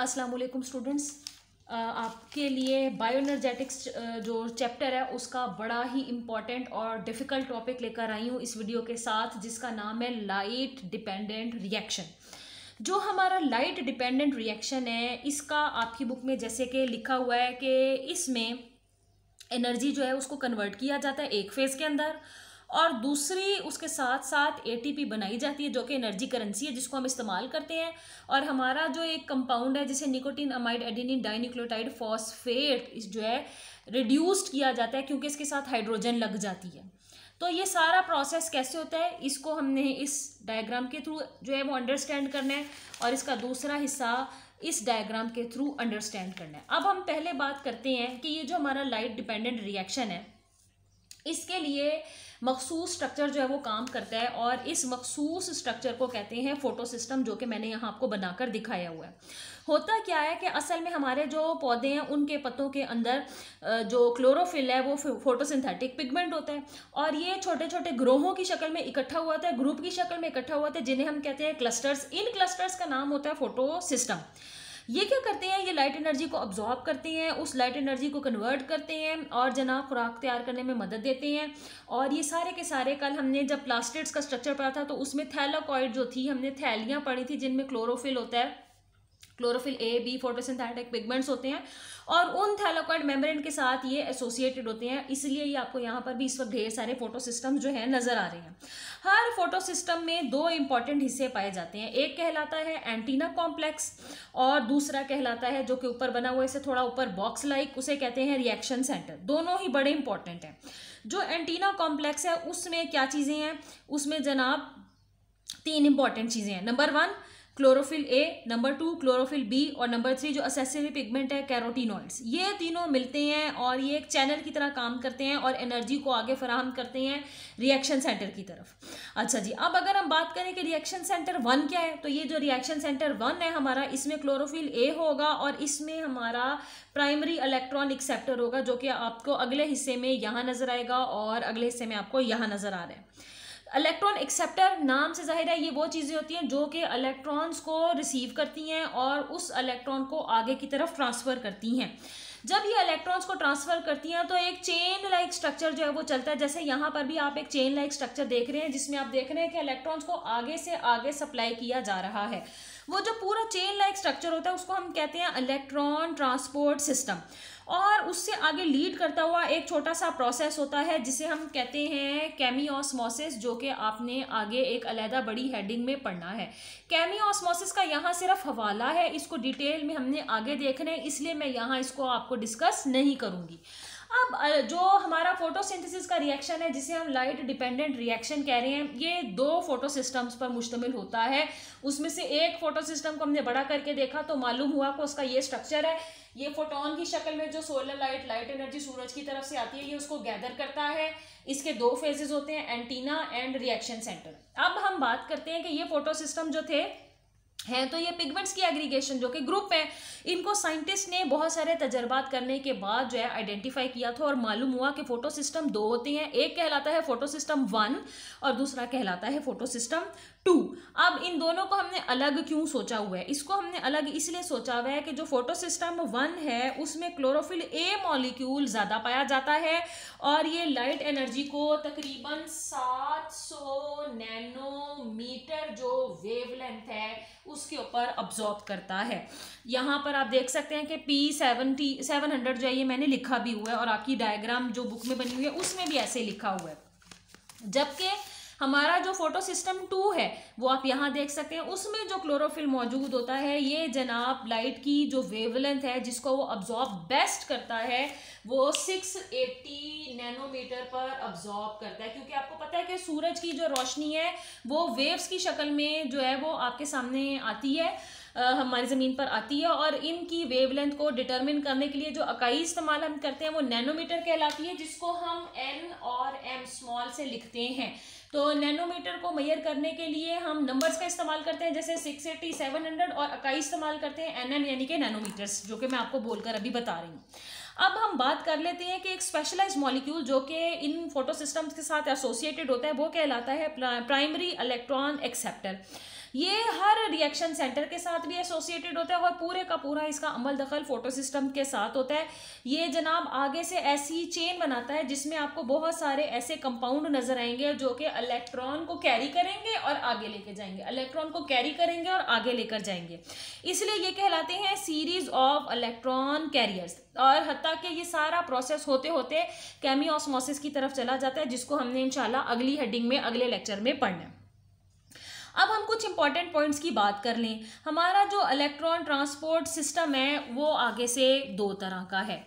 अस्सलाम वालेकुम स्टूडेंट्स, आपके लिए बायोएनर्जेटिक्स जो चैप्टर है उसका बड़ा ही इम्पॉर्टेंट और डिफ़िकल्ट टॉपिक लेकर आई हूँ इस वीडियो के साथ, जिसका नाम है लाइट डिपेंडेंट रिएक्शन। जो हमारा लाइट डिपेंडेंट रिएक्शन है, इसका आपकी बुक में जैसे कि लिखा हुआ है कि इसमें एनर्जी जो है उसको कन्वर्ट किया जाता है एक फेज़ के अंदर, और दूसरी उसके साथ साथ एटीपी बनाई जाती है जो कि एनर्जी करेंसी है जिसको हम इस्तेमाल करते हैं। और हमारा जो एक कंपाउंड है जिसे nicotine amide adenine dinucleotide phosphate जो है रिड्यूस्ड किया जाता है क्योंकि इसके साथ हाइड्रोजन लग जाती है। तो ये सारा प्रोसेस कैसे होता है इसको हमने इस डायग्राम के थ्रू जो है वो अंडरस्टैंड करना है, और इसका दूसरा हिस्सा इस डायग्राम के थ्रू अंडरस्टैंड करना है। अब हम पहले बात करते हैं कि ये जो हमारा लाइट डिपेंडेंट रिएक्शन है इसके लिए मखसूस स्ट्रक्चर जो है वो काम करता है, और इस मखसूस स्ट्रक्चर को कहते हैं फोटोसिस्टम, जो कि मैंने यहाँ आपको बनाकर दिखाया हुआ है। होता क्या है कि असल में हमारे जो पौधे हैं उनके पत्तों के अंदर जो क्लोरोफिल है वो फोटोसिंथेटिक पिगमेंट होता है, और ये छोटे छोटे ग्रोहों की शक्ल में इकट्ठा हुआ था है, ग्रुप की शक्ल में इकट्ठा हुआ था है, जिन्हें हम कहते हैं क्लस्टर्स। इन क्लस्टर्स का नाम होता है फोटोसिस्टम। ये क्या करते हैं, ये लाइट एनर्जी को अब्जॉर्ब करते हैं, उस लाइट एनर्जी को कन्वर्ट करते हैं और जनाब खुराक तैयार करने में मदद देते हैं। और ये सारे के सारे कल हमने जब प्लास्टिड्स का स्ट्रक्चर पढ़ा था तो उसमें थैलाकॉइड जो थी, हमने थैलियाँ पढ़ी थी जिनमें क्लोरोफिल होता है, chlorophyll A B photosynthetic pigments होते हैं, और उन थैलाकॉइड मेम्ब्रेन के साथ ये एसोसिएटेड होते हैं। इसलिए ये आपको यहाँ पर भी इस वक्त ढेर सारे फोटोसिस्टम जो है नजर आ रहे हैं। हर फोटोसिस्टम में दो इंपॉर्टेंट हिस्से पाए जाते हैं, एक कहलाता है एंटीना कॉम्प्लेक्स और दूसरा कहलाता है जो कि ऊपर बना हुआ है इसे थोड़ा ऊपर बॉक्स लाइक, उसे कहते हैं रिएक्शन सेंटर। दोनों ही बड़े इंपॉर्टेंट हैं। जो एंटीना कॉम्प्लेक्स है उसमें क्या चीज़ें हैं, उसमें जनाब तीन इंपॉर्टेंट चीज़ें हैं। Number 1 chlorophyll A, number 2 chlorophyll B, और नंबर 3 जो एसेसरी पिगमेंट है कैरोटीनॉइड्स। ये तीनों मिलते हैं और ये एक चैनल की तरह काम करते हैं और एनर्जी को आगे फराहम करते हैं रिएक्शन सेंटर की तरफ। अच्छा जी, अब अगर हम बात करें कि रिएक्शन सेंटर 1 क्या है, तो ये जो रिएक्शन सेंटर 1 है हमारा, इसमें क्लोरोफिल ए होगा और इसमें हमारा प्राइमरी इलेक्ट्रॉन एक्सेप्टर होगा, जो कि आपको अगले हिस्से में यहाँ नजर आएगा और अगले हिस्से में आपको यहाँ नजर आ रहा है। इलेक्ट्रॉन एक्सेप्टर नाम से जाहिर है ये वो चीज़ें होती हैं जो कि इलेक्ट्रॉन्स को रिसीव करती हैं और उस इलेक्ट्रॉन को आगे की तरफ ट्रांसफ़र करती हैं। जब ये इलेक्ट्रॉन्स को ट्रांसफ़र करती हैं तो एक चेन लाइक स्ट्रक्चर जो है वो चलता है। जैसे यहाँ पर भी आप एक चेन लाइक स्ट्रक्चर देख रहे हैं जिसमें आप देख रहे हैं कि इलेक्ट्रॉन्स को आगे से आगे सप्लाई किया जा रहा है। वो जो पूरा चेन लाइक स्ट्रक्चर होता है उसको हम कहते हैं इलेक्ट्रॉन ट्रांसपोर्ट सिस्टम। और उससे आगे लीड करता हुआ एक छोटा सा प्रोसेस होता है जिसे हम कहते हैं केमियोस्मोसिस, जो कि आपने आगे एक अलहदा बड़ी हेडिंग में पढ़ना है। केमियोस्मोसिस का यहाँ सिर्फ हवाला है, इसको डिटेल में हमने आगे देखना है, इसलिए मैं यहाँ इसको आपको डिस्कस नहीं करूँगी। अब जो हमारा फोटोसिंथेसिस का रिएक्शन है जिसे हम लाइट डिपेंडेंट रिएक्शन कह रहे हैं, ये दो फोटोसिस्टम्स पर मुश्तमिल होता है। उसमें से एक फोटोसिस्टम को हमने बड़ा करके देखा तो मालूम हुआ कि उसका ये स्ट्रक्चर है। ये फोटोन की शक्ल में जो सोलर लाइट एनर्जी सूरज की तरफ से आती है ये उसको गैदर करता है। इसके दो फेजेस होते हैं, एंटीना एंड रिएक्शन सेंटर। अब हम बात करते हैं कि ये फोटोसिस्टम जो थे हैं तो ये पिगमेंट्स की एग्रीगेशन जो कि ग्रुप है, इनको साइंटिस्ट ने बहुत सारे तजर्बात करने के बाद जो है आइडेंटिफाई किया था और मालूम हुआ कि फोटोसिस्टम दो होते हैं, एक कहलाता है फोटोसिस्टम 1 और दूसरा कहलाता है फोटोसिस्टम 2। अब इन दोनों को हमने अलग क्यों सोचा हुआ है, इसको हमने अलग इसलिए सोचा हुआ है कि जो फोटोसिस्टम 1 है उसमें क्लोरोफिल ए मॉलिक्यूल ज़्यादा पाया जाता है और ये लाइट एनर्जी को तकरीबन 700 नैनोमीटर जो वेवलेंथ है उसके ऊपर अब्जॉर्ब करता है। यहाँ पर आप देख सकते हैं कि P700 जो है ये मैंने लिखा भी हुआ है और आपकी डायग्राम जो बुक में बनी हुई है उसमें भी ऐसे लिखा हुआ है। जबकि हमारा जो फोटो सिस्टम 2 है वो आप यहाँ देख सकते हैं, उसमें जो क्लोरोफिल मौजूद होता है ये जनाब लाइट की जो वेवलेंथ है जिसको वो अब्जॉर्ब बेस्ट करता है वो 680 नैनोमीटर पर अब्जॉर्ब करता है, क्योंकि आपको पता है कि सूरज की जो रोशनी है वो वेव्स की शक्ल में जो है वो आपके सामने आती है, हमारी ज़मीन पर आती है, और इनकी वेवलेंथ को डिटरमिन करने के लिए जो इकाई इस्तेमाल हम करते हैं वो नैनोमीटर कहलाती है, जिसको हम N और M स्मॉल से लिखते हैं। तो नैनोमीटर को मेजर करने के लिए हम नंबर्स का इस्तेमाल करते हैं जैसे 680, 700, और इकाई इस्तेमाल करते हैं NN यानी कि नैनोमीटर्स, जो कि मैं आपको बोलकर अभी बता रही हूँ। अब हम बात कर लेते हैं कि एक स्पेशलाइज्ड मॉलिक्यूल जो कि इन फोटोसिस्टम्स के साथ एसोसिएटेड होता है वो कहलाता है प्राइमरी इलेक्ट्रॉन एक्सेप्टर। ये हर रिएक्शन सेंटर के साथ भी एसोसिएटेड होता है और पूरे का पूरा इसका अमल दखल फोटो सिस्टम के साथ होता है। ये जनाब आगे से ऐसी चेन बनाता है जिसमें आपको बहुत सारे ऐसे कंपाउंड नजर आएंगे जो कि इलेक्ट्रॉन को कैरी करेंगे और आगे लेकर जाएंगे, इलेक्ट्रॉन को कैरी करेंगे और आगे लेकर जाएंगे, इसलिए ये कहलाते हैं सीरीज ऑफ इलेक्ट्रॉन कैरियर्स। और हत्ता कि ये सारा प्रोसेस होते होते केमियोस्मोसिस की तरफ चला जाता है, जिसको हमने इंशाल्लाह अगली हेडिंग में अगले लेक्चर में पढ़ना है। अब हम कुछ इंपॉर्टेंट पॉइंट्स की बात कर लें। हमारा जो इलेक्ट्रॉन ट्रांसपोर्ट सिस्टम है वो आगे से दो तरह का है।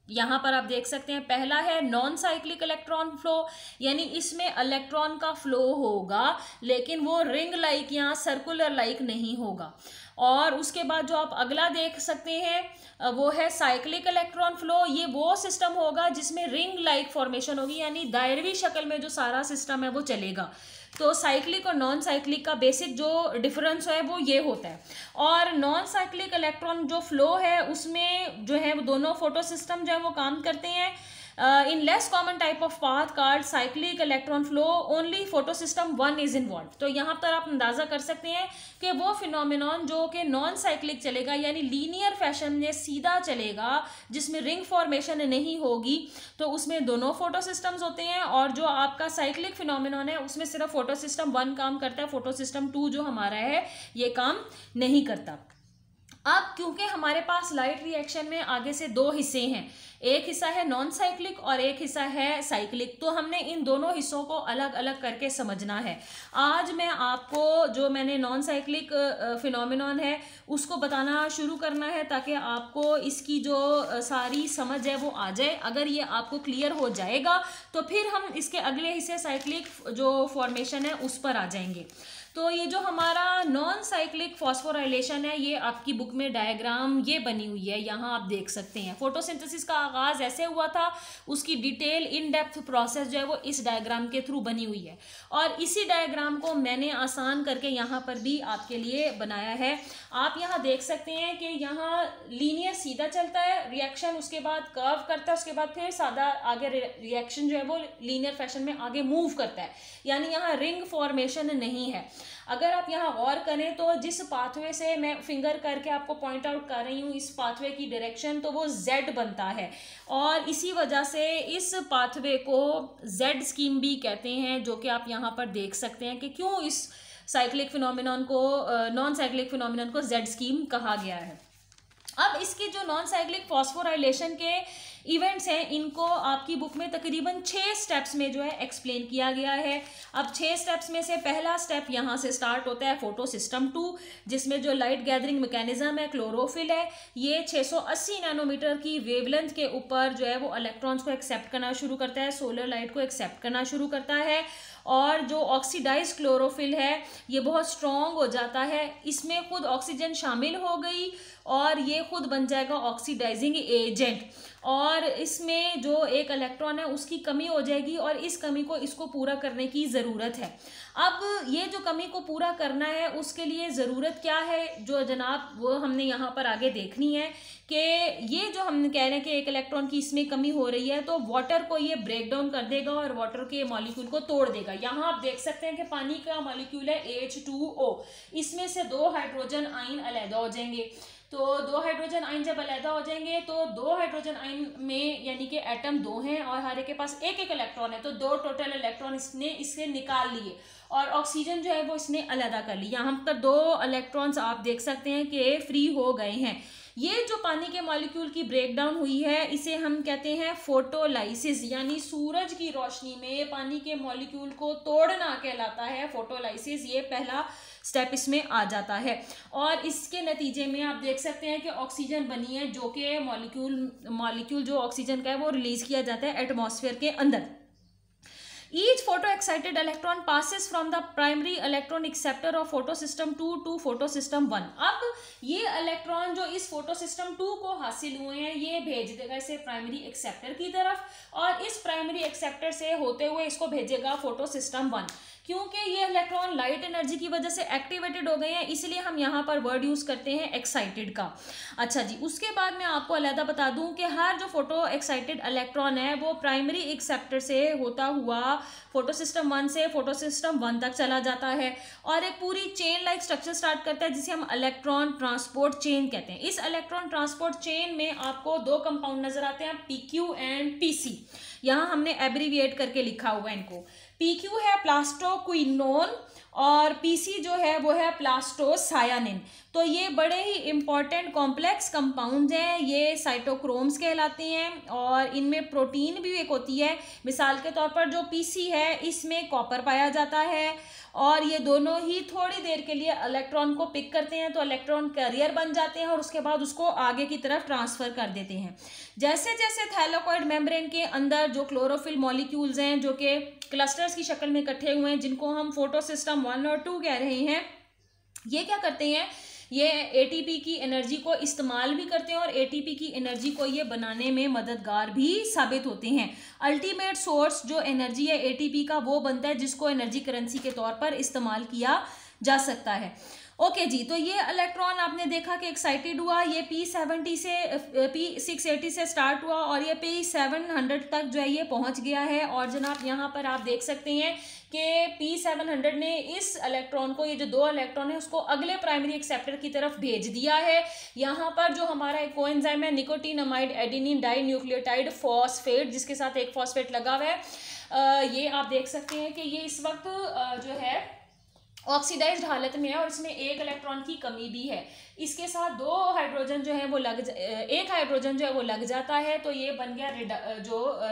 यहाँ पर आप देख सकते हैं, पहला है नॉन साइक्लिक इलेक्ट्रॉन फ्लो, यानी इसमें इलेक्ट्रॉन का फ्लो होगा लेकिन वो रिंग लाइक या सर्कुलर लाइक नहीं होगा। और उसके बाद जो आप अगला देख सकते हैं वो है साइक्लिक इलेक्ट्रॉन फ्लो। ये वो सिस्टम होगा जिसमें रिंग लाइक फॉर्मेशन होगी, यानी दायरवी शक्ल में जो सारा सिस्टम है वो चलेगा। तो साइक्लिक और नॉन साइक्लिक का बेसिक जो डिफरेंस है वो ये होता है। और नॉन साइक्लिक इलेक्ट्रॉन जो फ्लो है उसमें जो है वो दोनों फोटो सिस्टम जो है वो काम करते हैं in less common type of path card cyclic electron flow, only photo system 1 is involve. तो यहाँ पर आप अंदाजा कर सकते हैं कि वो फिनोमिनॉन जो कि नॉन साइक्लिक चलेगा यानी लीनियर फैशन में सीधा चलेगा जिसमें रिंग फॉर्मेशन नहीं होगी, तो उसमें दोनों फोटो सिस्टम्स होते हैं। और जो आपका साइक्लिक फिनोमिनॉन है उसमें सिर्फ फोटो सिस्टम 1 काम करता है, फोटो सिस्टम 2 जो हमारा है ये काम नहीं करता। अब क्योंकि हमारे पास लाइट रिएक्शन में आगे से दो हिस्से हैं, एक हिस्सा है नॉन साइक्लिक और एक हिस्सा है साइक्लिक, तो हमने इन दोनों हिस्सों को अलग अलग करके समझना है। आज मैं आपको जो मैंने नॉन साइक्लिक फिनोमिनॉन है उसको बताना शुरू करना है ताकि आपको इसकी जो सारी समझ है वो आ जाए। अगर ये आपको क्लियर हो जाएगा तो फिर हम इसके अगले हिस्से साइक्लिक जो फॉर्मेशन है उस पर आ जाएंगे। तो ये जो हमारा नॉन साइक्लिक फॉस्फोराइलेशन है ये आपकी बुक में डायग्राम ये बनी हुई है, यहाँ आप देख सकते हैं। फोटोसिंथेसिस का आगाज ऐसे हुआ था, उसकी डिटेल इन डेप्थ प्रोसेस जो है वो इस डायग्राम के थ्रू बनी हुई है और इसी डायग्राम को मैंने आसान करके यहाँ पर भी आपके लिए बनाया है। आप यहाँ देख सकते हैं कि यहाँ लीनियर सीधा चलता है रिएक्शन, उसके बाद कर्व करता है, उसके बाद फिर सादा आगे रिएक्शन जो है वो लीनियर फैशन में आगे मूव करता है, यानी यहाँ रिंग फॉर्मेशन नहीं है। अगर आप यहाँ गौर करें तो जिस पाथवे से मैं फिंगर करके आपको पॉइंट आउट कर रही हूँ इस पाथवे की डायरेक्शन, तो वो Z बनता है और इसी वजह से इस पाथवे को Z स्कीम भी कहते हैं, जो कि आप यहाँ पर देख सकते हैं कि क्यों इस साइक्लिक फिनोमिनॉन को नॉन साइक्लिक फिनोमिनॉन को Z स्कीम कहा गया है। अब इसके जो नॉन साइक्लिक फॉस्फोराइलेशन के इवेंट्स हैं इनको आपकी बुक में तकरीबन 6 स्टेप्स में जो है एक्सप्लेन किया गया है। अब 6 स्टेप्स में से पहला स्टेप यहाँ से स्टार्ट होता है फोटो सिस्टम 2, जिसमें जो लाइट गैदरिंग मैकेनिज्म है क्लोरोफिल है, ये 680 नैनोमीटर की वेवलेंथ के ऊपर जो है वो इलेक्ट्रॉन्स को एक्सेप्ट करना शुरू करता है, सोलर लाइट को एक्सेप्ट करना शुरू करता है। और जो ऑक्सीडाइज क्लोरोफिल है ये बहुत स्ट्रॉन्ग हो जाता है, इसमें खुद ऑक्सीजन शामिल हो गई और ये खुद बन जाएगा ऑक्सीडाइजिंग एजेंट और इसमें जो एक इलेक्ट्रॉन है उसकी कमी हो जाएगी और इस कमी को इसको पूरा करने की ज़रूरत है। अब ये जो कमी को पूरा करना है उसके लिए ज़रूरत क्या है जो जनाब वो हमने यहाँ पर आगे देखनी है कि ये जो हम कह रहे हैं कि एक इलेक्ट्रॉन की इसमें कमी हो रही है तो वाटर को ये ब्रेक डाउन कर देगा और वाटर के मॉलिक्यूल को तोड़ देगा। यहाँ आप देख सकते हैं कि पानी का मॉलिक्यूल है H2O, इसमें से 2 हाइड्रोजन आयन अलग हो जाएंगे। तो 2 हाइड्रोजन आयन जब अलग हो जाएंगे तो 2 हाइड्रोजन आयन में यानी कि एटम 2 हैं और हर एक के पास एक इलेक्ट्रॉन है, तो 2 टोटल इलेक्ट्रॉन इसने इससे निकाल लिए और ऑक्सीजन जो है वो इसने अलग कर ली। यहाँ पर 2 इलेक्ट्रॉन्स आप देख सकते हैं कि फ्री हो गए हैं। ये जो पानी के मॉलिक्यूल की ब्रेकडाउन हुई है इसे हम कहते हैं फोटोलाइसिस, यानी सूरज की रोशनी में पानी के मॉलिक्यूल को तोड़ना कहलाता है फोटोलाइसिस। ये पहला स्टेप इसमें आ जाता है और इसके नतीजे में आप देख सकते हैं कि ऑक्सीजन बनी है जो कि मॉलिक्यूल जो ऑक्सीजन का है वो रिलीज किया जाता है एटमॉस्फेयर के अंदर। Each photo-excited electron passes from the primary electron acceptor of photosystem 2 to photosystem 1। अब ये इलेक्ट्रॉन जो इस फोटोसिस्टम 2 को हासिल हुए हैं ये भेज देगा इसे प्राइमरी एक्सेप्टर की तरफ और इस प्राइमरी एक्सेप्टर से होते हुए इसको भेजेगा फोटोसिस्टम 1। क्योंकि ये इलेक्ट्रॉन लाइट एनर्जी की वजह से एक्टिवेटेड हो गए हैं, इसलिए हम यहाँ पर वर्ड यूज करते हैं एक्साइटेड का। अच्छा जी, उसके बाद मैं आपको अलग बता दूं कि हर जो फोटो एक्साइटेड इलेक्ट्रॉन है वो प्राइमरी एक्सेप्टर से होता हुआ फोटो सिस्टम 1 से फोटो सिस्टम 1 तक चला जाता है और एक पूरी चेन लाइक स्ट्रक्चर स्टार्ट करता है जिसे हम इलेक्ट्रॉन ट्रांसपोर्ट चेन कहते हैं। इस इलेक्ट्रॉन ट्रांसपोर्ट चेन में आपको दो कंपाउंड नजर आते हैं, PQ एंड PC। यहाँ हमने एब्रीविएट करके लिखा हुआ है इनको। PQ है प्लास्टोक्विनोन और PC जो है वो है प्लास्टोसायानिन। तो ये बड़े ही इंपॉर्टेंट कॉम्प्लेक्स कंपाउंड्स हैं, ये साइटोक्रोम्स कहलाते हैं और इनमें प्रोटीन भी एक होती है। मिसाल के तौर पर जो PC है इसमें कॉपर पाया जाता है और ये दोनों ही थोड़ी देर के लिए इलेक्ट्रॉन को पिक करते हैं तो इलेक्ट्रॉन कैरियर बन जाते हैं और उसके बाद उसको आगे की तरफ ट्रांसफर कर देते हैं। जैसे जैसे थैलेकॉइड मेम्ब्रेन के अंदर जो क्लोरोफिल मॉलिक्यूल्स हैं जो कि क्लस्टर्स की शक्ल में इकट्ठे हुए हैं जिनको हम फोटो सिस्टम 1 और 2 कह रहे हैं, ये क्या करते हैं, ये ATP की एनर्जी को इस्तेमाल भी करते हैं और ATP की एनर्जी को ये बनाने में मददगार भी साबित होते हैं। अल्टीमेट सोर्स जो एनर्जी है ATP का वो बनता है जिसको एनर्जी करेंसी के तौर पर इस्तेमाल किया जा सकता है। ओके जी, तो ये इलेक्ट्रॉन आपने देखा कि एक्साइटेड हुआ, ये P680 से स्टार्ट हुआ और ये P700 तक जो है ये पहुंच गया है। और जनाब यहाँ पर आप देख सकते हैं कि P700 ने इस इलेक्ट्रॉन को, ये जो दो इलेक्ट्रॉन है उसको अगले प्राइमरी एक्सेप्टर की तरफ भेज दिया है। यहाँ पर जो हमारा एक कोएंजाइम है nicotinamide adenine dinucleotide phosphate जिसके साथ एक फॉस्फेट लगा हुआ है, ये आप देख सकते हैं कि ये इस वक्त जो है ऑक्सीडाइज्ड हालत में है और इसमें एक इलेक्ट्रॉन की कमी भी है। इसके साथ दो हाइड्रोजन जो है वो एक हाइड्रोजन जो है वो लग जाता है तो ये बन गया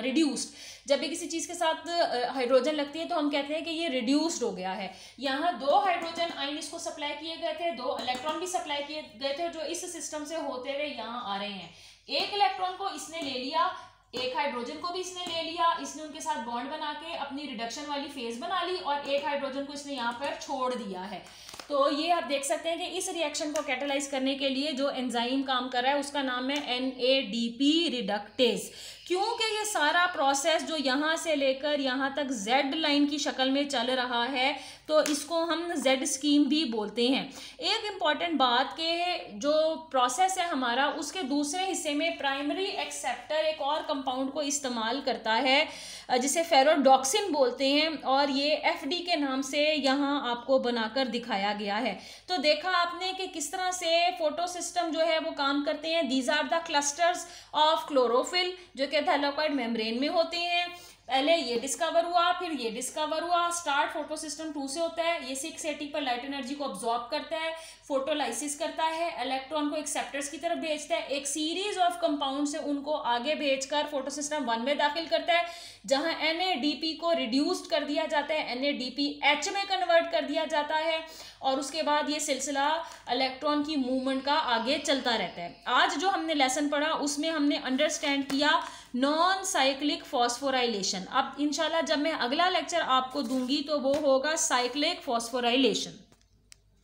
रिड्यूस्ड। जब भी किसी चीज़ के साथ हाइड्रोजन लगती है तो हम कहते हैं कि ये रिड्यूस्ड हो गया है। यहाँ दो हाइड्रोजन आयन इसको सप्लाई किए गए थे, दो इलेक्ट्रॉन भी सप्लाई किए गए थे जो इस सिस्टम से होते हुए यहाँ आ रहे हैं। एक इलेक्ट्रॉन को इसने ले लिया, एक हाइड्रोजन को भी इसने ले लिया, इसने उनके साथ बॉन्ड बना के अपनी रिडक्शन वाली फेज बना ली और एक हाइड्रोजन को इसने यहाँ पर छोड़ दिया है। तो ये आप देख सकते हैं कि इस रिएक्शन को कैटालाइज करने के लिए जो एंजाइम काम कर रहा है उसका नाम है NADP रिडक्टेज। क्योंकि ये सारा प्रोसेस जो यहाँ से लेकर यहाँ तक Z लाइन की शक्ल में चल रहा है तो इसको हम Z स्कीम भी बोलते हैं। एक इम्पॉर्टेंट बात कि जो प्रोसेस है हमारा उसके दूसरे हिस्से में प्राइमरी एक्सेप्टर एक और कंपाउंड को इस्तेमाल करता है जिसे फेरोडॉक्सिन बोलते हैं और ये FD के नाम से यहाँ आपको बनाकर दिखाया गया है। तो देखा आपने कि किस तरह से फोटो सिस्टम जो है वो काम करते हैं। These are the clusters of chlorophyll जो कि थैलेकॉइड मेम्ब्रेन में होते हैं। पहले ये डिस्कवर हुआ, फिर ये डिस्कवर हुआ। स्टार्ट फोटो सिस्टम 2 से होता है, ये 680 पर लाइट एनर्जी को अब्सॉर्ब करता है, फोटोलाइसिस करता है, इलेक्ट्रॉन को एक्सेप्टर्स की तरफ भेजता है, एक सीरीज ऑफ कंपाउंड से उनको आगे भेजकर फोटो सिस्टम 1 में दाखिल करता है जहां NADP को रिड्यूस्ड कर दिया जाता है, NADPH में कन्वर्ट कर दिया जाता है और उसके बाद ये सिलसिला इलेक्ट्रॉन की मूवमेंट का आगे चलता रहता है। आज जो हमने लेसन पढ़ा उसमें हमने अंडरस्टैंड किया नॉन साइक्लिक फॉस्फोराइलेशन। अब इंशाल्लाह जब मैं अगला लेक्चर आपको दूंगी तो वो होगा साइक्लिक फॉस्फोराइलेशन।